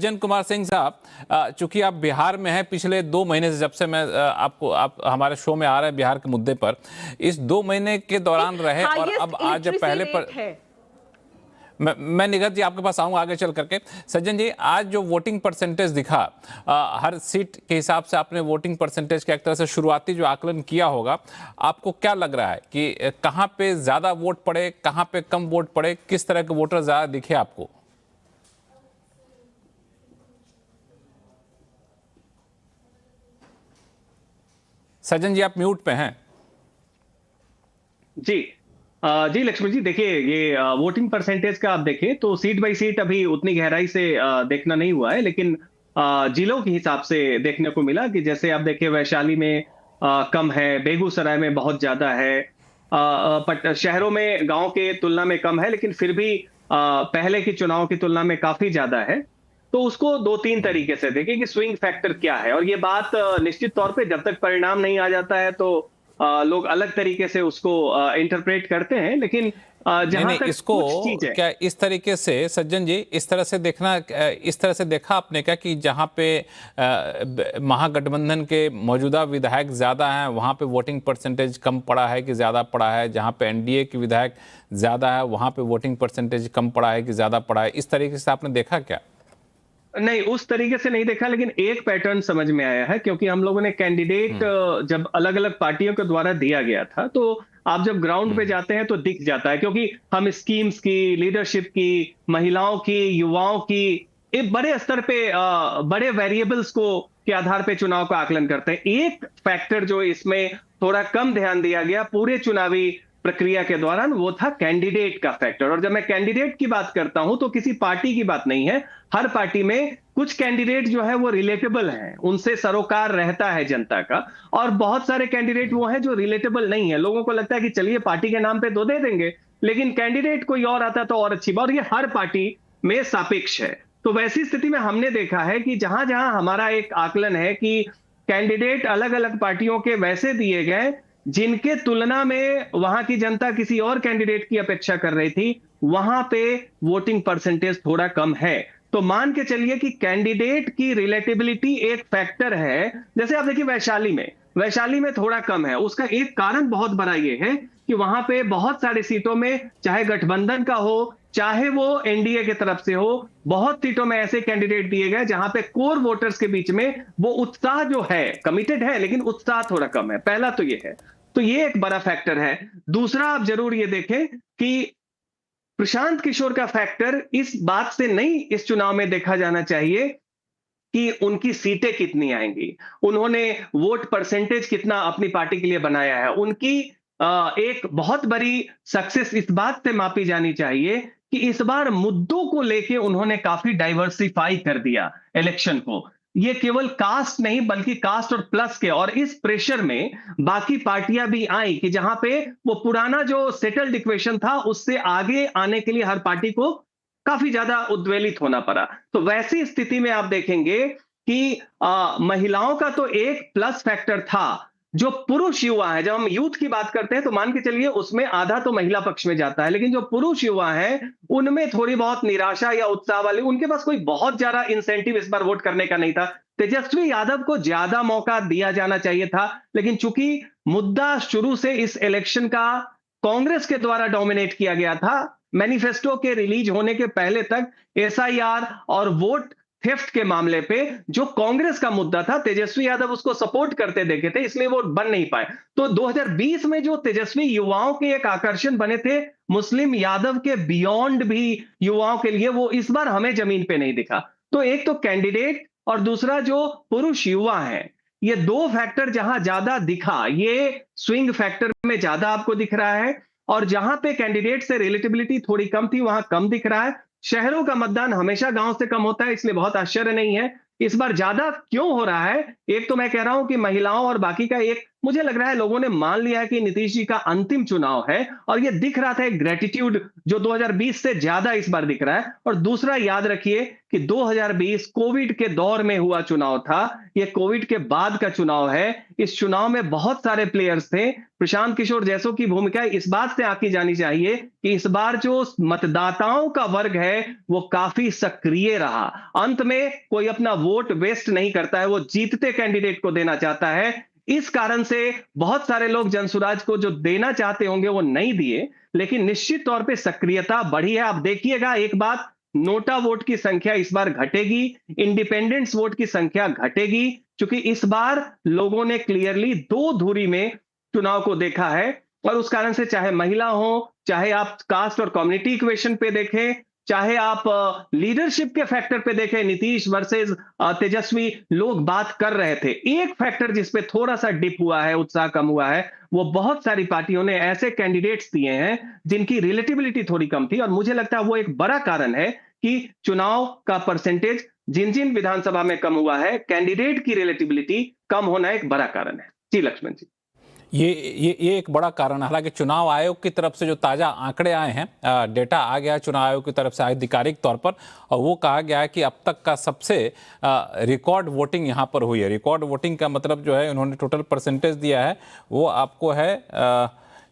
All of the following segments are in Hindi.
सज्जन कुमार सिंह साहब, चूंकि आप बिहार में हैं पिछले 2 महीने से, जब से मैं आप हमारे शो में आ रहे हैं बिहार के मुद्दे पर, इस 2 महीने के दौरान रहे और अब आज जब पहले पर मैं निगत जी आपके पास आऊंगा आगे चल करके। सज्जन जी, आज जो वोटिंग परसेंटेज दिखा, हर सीट के हिसाब से आपने वोटिंग परसेंटेज का एक तरह से शुरुआती जो आकलन किया होगा, आपको क्या लग रहा है कि कहां पे ज्यादा वोट पड़े, कहां पे कम वोट पड़े, किस तरह के वोटर ज्यादा दिखे आपको? सज्जन जी, आप म्यूट पे हैं। जी जी लक्ष्मण जी, देखिए ये वोटिंग परसेंटेज का आप देखें तो सीट बाई सीट अभी उतनी गहराई से देखना नहीं हुआ है, लेकिन जिलों के हिसाब से देखने को मिला कि जैसे आप देखिए वैशाली में कम है, बेगूसराय में बहुत ज्यादा है, शहरों में गांव के तुलना में कम है, लेकिन फिर भी पहले के चुनाव की तुलना में काफी ज्यादा है। तो उसको 2-3 तरीके से देखें कि स्विंग फैक्टर क्या है, और ये बात निश्चित तौर पे जब तक परिणाम नहीं आ जाता है तो लोग अलग तरीके से उसको इंटरप्रेट करते हैं, लेकिन जहां तक इसको कुछ चीजें क्या इस तरीके से, सज्जन जी, इस तरह से देखना, इस तरह से देखा आपने क्या कि जहां पे महागठबंधन के मौजूदा विधायक ज्यादा हैं वहां पे वोटिंग परसेंटेज कम पड़ा है कि ज्यादा पड़ा है, जहां पे एनडीए के विधायक ज्यादा है वहां पे वोटिंग परसेंटेज कम पड़ा है कि ज्यादा पड़ा है? इस तरीके से आपने देखा क्या? नहीं, उस तरीके से नहीं देखा, लेकिन एक पैटर्न समझ में आया है, क्योंकि हम लोगों ने कैंडिडेट जब अलग अलग पार्टियों के द्वारा दिया गया था, तो आप जब ग्राउंड पे जाते हैं तो दिख जाता है, क्योंकि हम स्कीम्स की, लीडरशिप की, महिलाओं की, युवाओं की, एक बड़े स्तर पे बड़े वेरिएबल्स को के आधार पे चुनाव का आकलन करते हैं। एक फैक्टर जो इसमें थोड़ा कम ध्यान दिया गया पूरे चुनावी प्रक्रिया के दौरान, वो था कैंडिडेट का फैक्टर। और जब मैं कैंडिडेट की बात करता हूं तो किसी पार्टी की बात नहीं है, हर पार्टी में कुछ कैंडिडेट जो है वो रिलेटेबल हैं, उनसे सरोकार रहता है जनता का, और बहुत सारे कैंडिडेट वो हैं जो रिलेटेबल नहीं है। लोगों को लगता है कि चलिए पार्टी के नाम पे तो दे देंगे, लेकिन कैंडिडेट कोई और आता तो और अच्छी बात। और ये हर पार्टी में सापेक्ष है। तो वैसी स्थिति में हमने देखा है कि जहां जहां हमारा एक आकलन है कि कैंडिडेट अलग अलग पार्टियों के वैसे दिए गए जिनके तुलना में वहां की जनता किसी और कैंडिडेट की अपेक्षा कर रही थी, वहां पे वोटिंग परसेंटेज थोड़ा कम है। तो मान के चलिए कि कैंडिडेट की रिलेटेबिलिटी एक फैक्टर है। जैसे आप देखिए वैशाली में थोड़ा कम है, उसका एक कारण बहुत बड़ा ये है कि वहां पे बहुत सारी सीटों में, चाहे गठबंधन का हो चाहे वो एनडीए की तरफ से हो, बहुत सीटों में ऐसे कैंडिडेट दिए गए जहां पे कोर वोटर्स के बीच में वो उत्साह जो है, कमिटेड है लेकिन उत्साह थोड़ा कम है। पहला तो ये है, तो ये एक बड़ा फैक्टर है। दूसरा, आप जरूर ये देखें कि प्रशांत किशोर का फैक्टर इस बात से नहीं इस चुनाव में देखा जाना चाहिए कि उनकी सीटें कितनी आएंगी, उन्होंने वोट परसेंटेज कितना अपनी पार्टी के लिए बनाया है। उनकी एक बहुत बड़ी सक्सेस इस बात से मापी जानी चाहिए कि इस बार मुद्दों को लेके उन्होंने काफी डाइवर्सिफाई कर दिया इलेक्शन को। ये केवल कास्ट नहीं बल्कि कास्ट और प्लस के, और इस प्रेशर में बाकी पार्टियां भी आई कि जहां पे वो पुराना जो सेटल्ड इक्वेशन था उससे आगे आने के लिए हर पार्टी को काफी ज्यादा उद्वेलित होना पड़ा। तो वैसी स्थिति में आप देखेंगे कि महिलाओं का तो एक प्लस फैक्टर था। जो पुरुष युवा है, जब हम यूथ की बात करते हैं तो मान के चलिए उसमें आधा तो महिला पक्ष में जाता है, लेकिन जो पुरुष युवा हैं उनमें थोड़ी बहुत निराशा या उत्साह वाले, उनके पास कोई बहुत ज्यादा इंसेंटिव इस बार वोट करने का नहीं था। तेजस्वी यादव को ज्यादा मौका दिया जाना चाहिए था, लेकिन चूंकि मुद्दा शुरू से इस इलेक्शन का कांग्रेस के द्वारा डोमिनेट किया गया था, मैनिफेस्टो के रिलीज होने के पहले तक एसआईआर और वोट थेफ्ट के मामले पे जो कांग्रेस का मुद्दा था, तेजस्वी यादव उसको सपोर्ट करते देखे थे, इसलिए वो बन नहीं पाए। तो 2020 में जो तेजस्वी युवाओं के एक आकर्षण बने थे, मुस्लिम यादव के बियॉन्ड भी युवाओं के लिए, वो इस बार हमें जमीन पे नहीं दिखा। तो एक तो कैंडिडेट और दूसरा जो पुरुष युवा है, ये दो फैक्टर जहां ज्यादा दिखा, ये स्विंग फैक्टर में ज्यादा आपको दिख रहा है, और जहां पे कैंडिडेट से रिलेटेबिलिटी थोड़ी कम थी वहां कम दिख रहा है। शहरों का मतदान हमेशा गांव से कम होता है, इसलिए बहुत आश्चर्य नहीं है। इस बार ज्यादा क्यों हो रहा है, एक तो मैं कह रहा हूं कि महिलाओं और बाकी का एक मुझे लग रहा है लोगों ने मान लिया है कि नीतीश जी का अंतिम चुनाव है, और ये दिख रहा था एक ग्रेटिट्यूड जो 2020 से ज्यादा इस बार दिख रहा है। और दूसरा, याद रखिए कि 2020 कोविड के दौर में हुआ चुनाव था, ये कोविड के बाद का चुनाव है। इस चुनाव में बहुत सारे प्लेयर्स थे। प्रशांत किशोर जैसों की भूमिका इस बात से आंकी जानी चाहिए कि इस बार जो मतदाताओं का वर्ग है वो काफी सक्रिय रहा। अंत में कोई अपना वोट वेस्ट नहीं करता है, वो जीतते कैंडिडेट को देना चाहता है। इस कारण से बहुत सारे लोग जनसुराज को जो देना चाहते होंगे वो नहीं दिए, लेकिन निश्चित तौर पे सक्रियता बढ़ी है। आप देखिएगा एक बात, नोटा वोट की संख्या इस बार घटेगी, इंडिपेंडेंस वोट की संख्या घटेगी, क्योंकि इस बार लोगों ने क्लियरली दो धुरी में चुनाव को देखा है। और उस कारण से चाहे महिला हो, चाहे आप कास्ट और कम्युनिटी इक्वेशन पे देखें, चाहे आप लीडरशिप के फैक्टर पे देखें, नीतीश वर्सेस तेजस्वी, लोग बात कर रहे थे। एक फैक्टर जिसपे थोड़ा सा डिप हुआ है, उत्साह कम हुआ है, वो बहुत सारी पार्टियों ने ऐसे कैंडिडेट्स दिए हैं जिनकी रिलेटिबिलिटी थोड़ी कम थी, और मुझे लगता है वो एक बड़ा कारण है कि चुनाव का परसेंटेज जिन जिन विधानसभा में कम हुआ है, कैंडिडेट की रिलेटिबिलिटी कम होना एक बड़ा कारण है। जी लक्ष्मण जी, ये एक बड़ा कारण है। हालांकि चुनाव आयोग की तरफ से जो ताज़ा आंकड़े आए हैं, डेटा आ गया है चुनाव आयोग की तरफ से आधिकारिक तौर पर, और वो कहा गया है कि अब तक का सबसे रिकॉर्ड वोटिंग यहाँ पर हुई है। रिकॉर्ड वोटिंग का मतलब जो है, उन्होंने टोटल परसेंटेज दिया है वो आपको है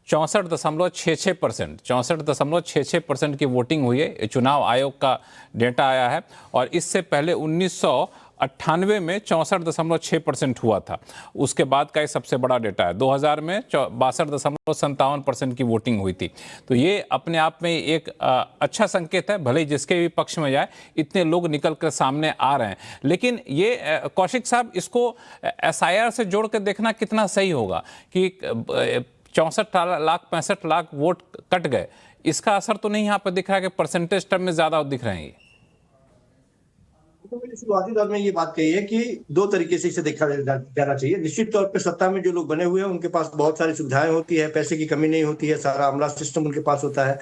64.66%। 64.66% की वोटिंग हुई है, चुनाव आयोग का डेटा आया है। और इससे पहले 1998 में 64.6% हुआ था। उसके बाद का ये सबसे बड़ा डेटा है। 2000 में 62.57% की वोटिंग हुई थी। तो ये अपने आप में एक अच्छा संकेत है, भले ही जिसके भी पक्ष में जाए इतने लोग निकल कर सामने आ रहे हैं। लेकिन ये कौशिक साहब, इसको SIR से जोड़ कर देखना कितना सही होगा कि 64 लाख 65 लाख वोट कट गए, इसका असर तो नहीं यहाँ पर दिख रहा है कि परसेंटेज टर्म में ज्यादा दिख रहे हैं? तो मैंने शुरुआती दौर में ये बात कही है कि दो तरीके से इसे देखा जाना चाहिए। निश्चित तौर पे सत्ता में जो लोग बने हुए हैं उनके पास बहुत सारी सुविधाएं होती है, पैसे की कमी नहीं होती है, सारा अमला सिस्टम उनके पास होता है।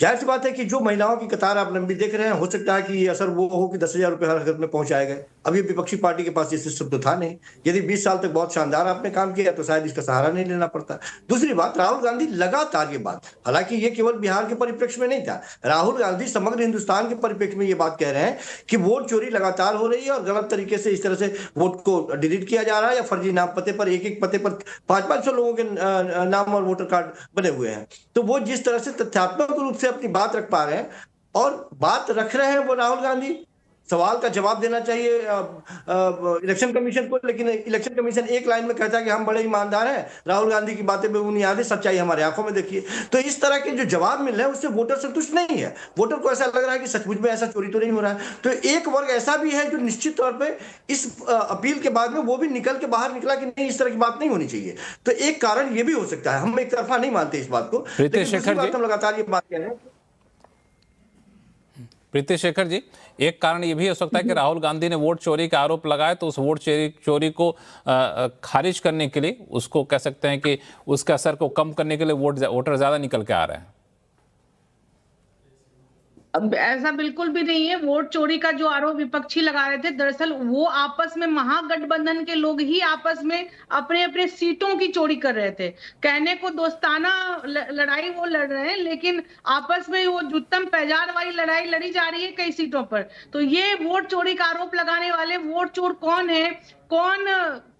जाहिर सी बात है कि जो महिलाओं की कतार आप लंबी देख रहे हैं, हो सकता है कि ये असर वो हो कि 10,000 रुपए हर घर में पहुंचाए गए। अब ये विपक्षी पार्टी के पास ये सिस्टम तो था नहीं। यदि 20 साल तक बहुत शानदार आपने काम किया तो शायद इसका सहारा नहीं लेना पड़ता। दूसरी बात, राहुल गांधी लगातार ये बात, हालांकि ये केवल बिहार के परिप्रेक्ष्य में नहीं था, राहुल गांधी समग्र हिंदुस्तान के परिप्रेक्ष्य में ये बात कह रहे हैं कि वोट चोरी लगातार हो रही है और गलत तरीके से इस तरह से वोट को डिलीट किया जा रहा है, या फर्जी नाम पते पर एक पते पर 500-500 लोगों के नाम और वोटर कार्ड बने हुए हैं। तो वो जिस तरह से तथ्यात्मक रूप से अपनी बात रख पा रहे हैं और बात रख रहे हैं वो राहुल गांधी, सवाल का जवाब देना चाहिए इलेक्शन कमीशन को, लेकिन इलेक्शन कमीशन एक लाइन में कहता है कि हम बड़े ईमानदार हैं, राहुल गांधी की बातें बेबुनियाद है, सच्चाई हमारे आंखों में देखिए। तो इस तरह के जो जवाब मिल रहे हैं उससे वोटर संतुष्ट नहीं है। वोटर को ऐसा लग रहा है कि सचमुच में ऐसा चोरी तो नहीं हो रहा है। तो एक वर्ग ऐसा भी है जो निश्चित तौर पर इस अपील के बाद में वो भी निकल के बाहर निकला कि नहीं, इस तरह की बात नहीं होनी चाहिए। तो एक कारण ये भी हो सकता है, हम एक तरफा नहीं मानते इस बात को, लेकिन हम लगातार ये बात कह रहे हैं। प्रीति शेखर जी, एक कारण ये भी हो सकता है कि राहुल गांधी ने वोट चोरी का आरोप लगाया, तो उस वोट चोरी को खारिज करने के लिए, उसको कह सकते हैं कि उसके असर को कम करने के लिए वोटर ज्यादा निकल के आ रहे हैं। अब ऐसा बिल्कुल भी नहीं है। वोट चोरी का जो आरोप विपक्षी लगा रहे थे, दरअसल वो आपस में महागठबंधन के लोग ही आपस में अपने अपने सीटों की चोरी कर रहे थे। कहने को दोस्ताना लड़ाई वो लड़ रहे हैं, लेकिन आपस में वो जुत्तम पैजार वाली लड़ाई लड़ी जा रही है कई सीटों पर। तो ये वोट चोरी का आरोप लगाने वाले वोट चोर कौन है, कौन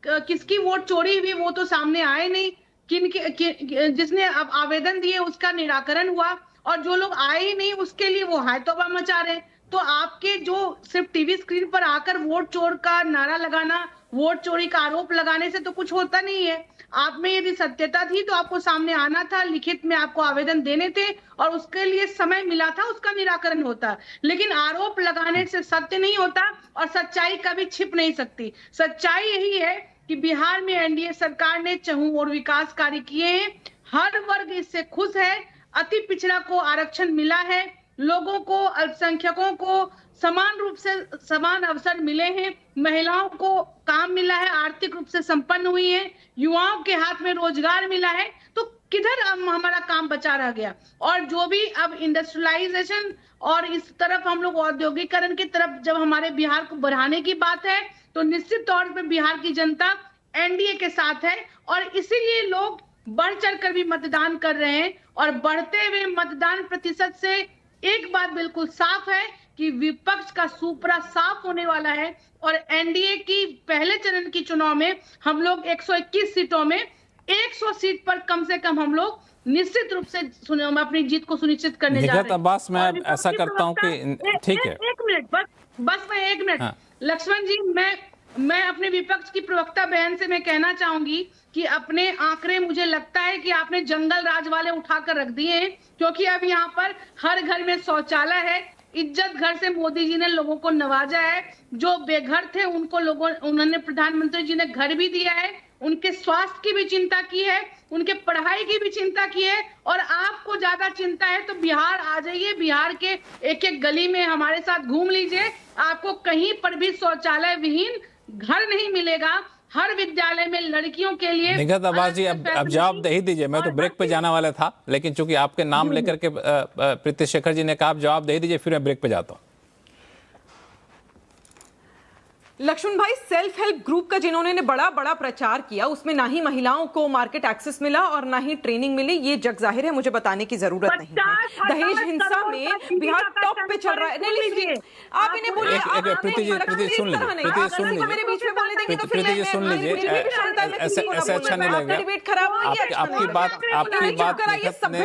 किसकी वोट चोरी हुई, वो तो सामने आए नहीं। जिसने अब आवेदन दिए उसका निराकरण हुआ, और जो लोग आए ही नहीं उसके लिए वो हाय तौबा मचा रहे हैं। तो आपके जो सिर्फ टीवी स्क्रीन पर आकर वोट चोर का नारा लगाना, वोट चोरी का आरोप लगाने से तो कुछ होता नहीं है। आप में यदि सत्यता थी तो आपको सामने आना था, लिखित में आपको आवेदन देने थे और उसके लिए समय मिला था, उसका निराकरण होता। लेकिन आरोप लगाने से सत्य नहीं होता और सच्चाई कभी छिप नहीं सकती। सच्चाई यही है कि बिहार में एनडीए सरकार ने चहुं ओर विकास कार्य किए हैं, हर वर्ग इससे खुश है। अति पिछड़ा को आरक्षण मिला है, लोगों को, अल्पसंख्यकों को समान रूप से समान अवसर मिले हैं, महिलाओं को काम मिला है, आर्थिक रूप से संपन्न हुई है, युवाओं के हाथ में रोजगार मिला है। तो किधर हमारा काम बचा रह गया? और जो भी अब इंडस्ट्रियलाइजेशन और इस तरफ हम लोग औद्योगिकरण की तरफ जब हमारे बिहार को बढ़ाने की बात है, तो निश्चित तौर पर बिहार की जनता एनडीए के साथ है और इसीलिए लोग बढ़ चढ़कर भी मतदान कर रहे हैं। और बढ़ते हुए मतदान प्रतिशत से एक बात बिल्कुल साफ है कि विपक्ष का सुपड़ा साफ होने वाला है और एनडीए की पहले चरण की चुनाव में हम लोग 121 सीटों में 100 सीट पर कम से कम हम लोग निश्चित रूप से अपनी जीत को सुनिश्चित करने जा रहे हैं। अब्बास, मैं ऐसा करता हूं कि ठीक है, एक मिनट बस मैं 1 मिनट। हाँ। लक्ष्मण जी, मैं अपने विपक्ष की प्रवक्ता बहन से मैं कहना चाहूंगी कि अपने आंकड़े मुझे लगता है कि आपने जंगल राज वाले उठाकर रख दिए हैं, क्योंकि अब यहाँ पर हर घर में शौचालय है। इज्जत घर से मोदी जी ने लोगों को नवाजा है। जो बेघर थे उन्होंने प्रधानमंत्री जी ने घर भी दिया है। उनके स्वास्थ्य की भी चिंता की है, उनके पढ़ाई की भी चिंता की है। और आपको ज्यादा चिंता है तो बिहार आ जाइए, बिहार के एक एक गली में हमारे साथ घूम लीजिए। आपको कहीं पर भी शौचालय विहीन घर नहीं मिलेगा। हर विद्यालय में लड़कियों के लिए। निगहत अब्बास जी, अब जवाब दे ही दीजिए। मैं तो ब्रेक पे जाने वाला था, लेकिन चूंकि आपके नाम लेकर के प्रीति शेखर जी ने कहा, आप जवाब दे ही दीजिए, फिर मैं ब्रेक पे जाता हूँ। लक्ष्मण भाई, सेल्फ हेल्प ग्रुप का जिन्होंने बड़ा प्रचार किया, उसमें ना ही महिलाओं को मार्केट एक्सेस मिला और ना ही ट्रेनिंग मिली, ये जग जाहिर है, मुझे बताने की जरूरत नहीं है। दहेज हिंसा में बिहार टॉप पे चल रहा है। नहीं लीजिए, आप इन्हें बोलिए। प्रीति जी सुन लीजिए, मेरे बीच में बोलने देंगे तो फिर प्रीति जी सुन लीजिए, ऐसे अच्छा नहीं लगेगा। डिबेट खराब होगी। आपकी बात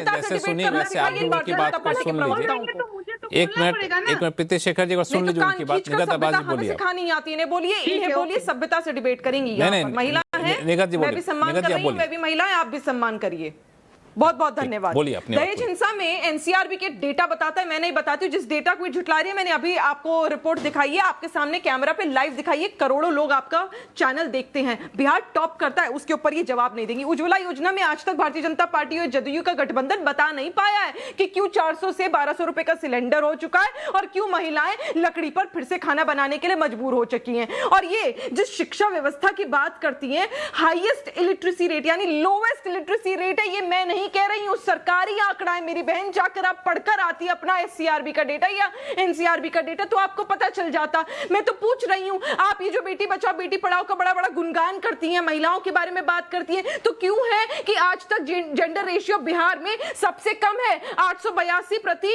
जैसे सुनी वैसे आप लोगों की बात को सुन लीजिए। एक मिनट प्रीति शेखर जी को सुन लीजिए उनकी बात। निगहत अब्बास जी बोलिए। सिखानी आती है, बोलिए, इन्हें बोलिए, सभ्यता से डिबेट करेंगी। महिला है, मैं भी सम्मान कर रही हूँ, मैं भी महिला है, आप भी सम्मान करिए। बहुत बहुत धन्यवाद। दहेज हिंसा में एनसीआरबी के डेटा बताता है, मैं नहीं बताती हूँ। जिस डेटा को झुठला रही है, मैंने अभी आपको रिपोर्ट दिखाई है, आपके सामने कैमरा पे लाइव दिखाई है। करोड़ों लोग आपका चैनल देखते हैं। बिहार टॉप करता है, उसके ऊपर ये जवाब नहीं देंगी। उज्ज्वला योजना में आज तक भारतीय जनता पार्टी और जदयू का गठबंधन बता नहीं पाया है कि क्यों 400 से 1200 रुपए का सिलेंडर हो चुका है और क्यों महिलाएं लकड़ी पर फिर से खाना बनाने के लिए मजबूर हो चुकी हैं। और ये जिस शिक्षा व्यवस्था की बात करती है, हाईएस्ट इलिटरेसी रेट यानी लोवेस्ट इलिटरेसी रेट है, ये मैं नहीं कह रही हूं, सरकारी आंकड़ा है। मेरी बहन जाकर आप पढ़कर आती अपना एससीआरबी का डेटा या एनसीआरबी का डेटा, तो आपको पता चल जाता। मैं तो पूछ रही हूं, आप ये जो बेटी बचाओ बेटी पढ़ाओ का बड़ा गुणगान करती हैं, महिलाओं के बारे में बात करती हैं, तो क्यों है कि आज तक जेंडर रेशियो बिहार में सबसे कम है? 882 प्रति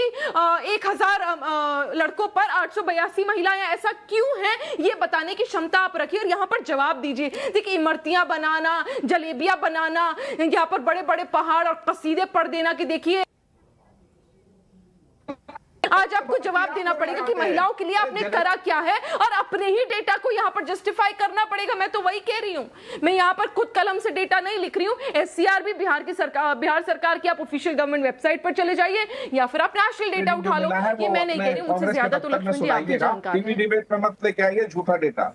1000 लड़कों पर 882 महिलाएं। ऐसा क्यों है, ये बताने की क्षमता आप रखिए और यहां पर जवाब दीजिए। देखिए, इमरतियां बनाना, जलेबियां बनाना, यहां पर बड़े बड़े पहाड़ और कसीदे पढ़ देना कि देखिए, आज आपको जवाब देना पड़ेगा कि महिलाओं के लिए आपने करा क्या है और अपने ही डेटा को यहां पर जस्टिफाई करना पड़ेगा। मैं तो वही कह रही हूं, मैं यहां पर खुद कलम से डेटा नहीं लिख रही हूं। एससीआरबी बिहार सरकार की आप ऑफिशियल गवर्नमेंट वेबसाइट पर चले जाइए या फिर आप नेशनल डेटा उठा लो। ये मैं नहीं कह रही हूं, मुझसे ज्यादा तो लक्ष्मण जी आप भी जानकार हैं। टीवी डिबेट में मत लेके आइए झूठा डेटा।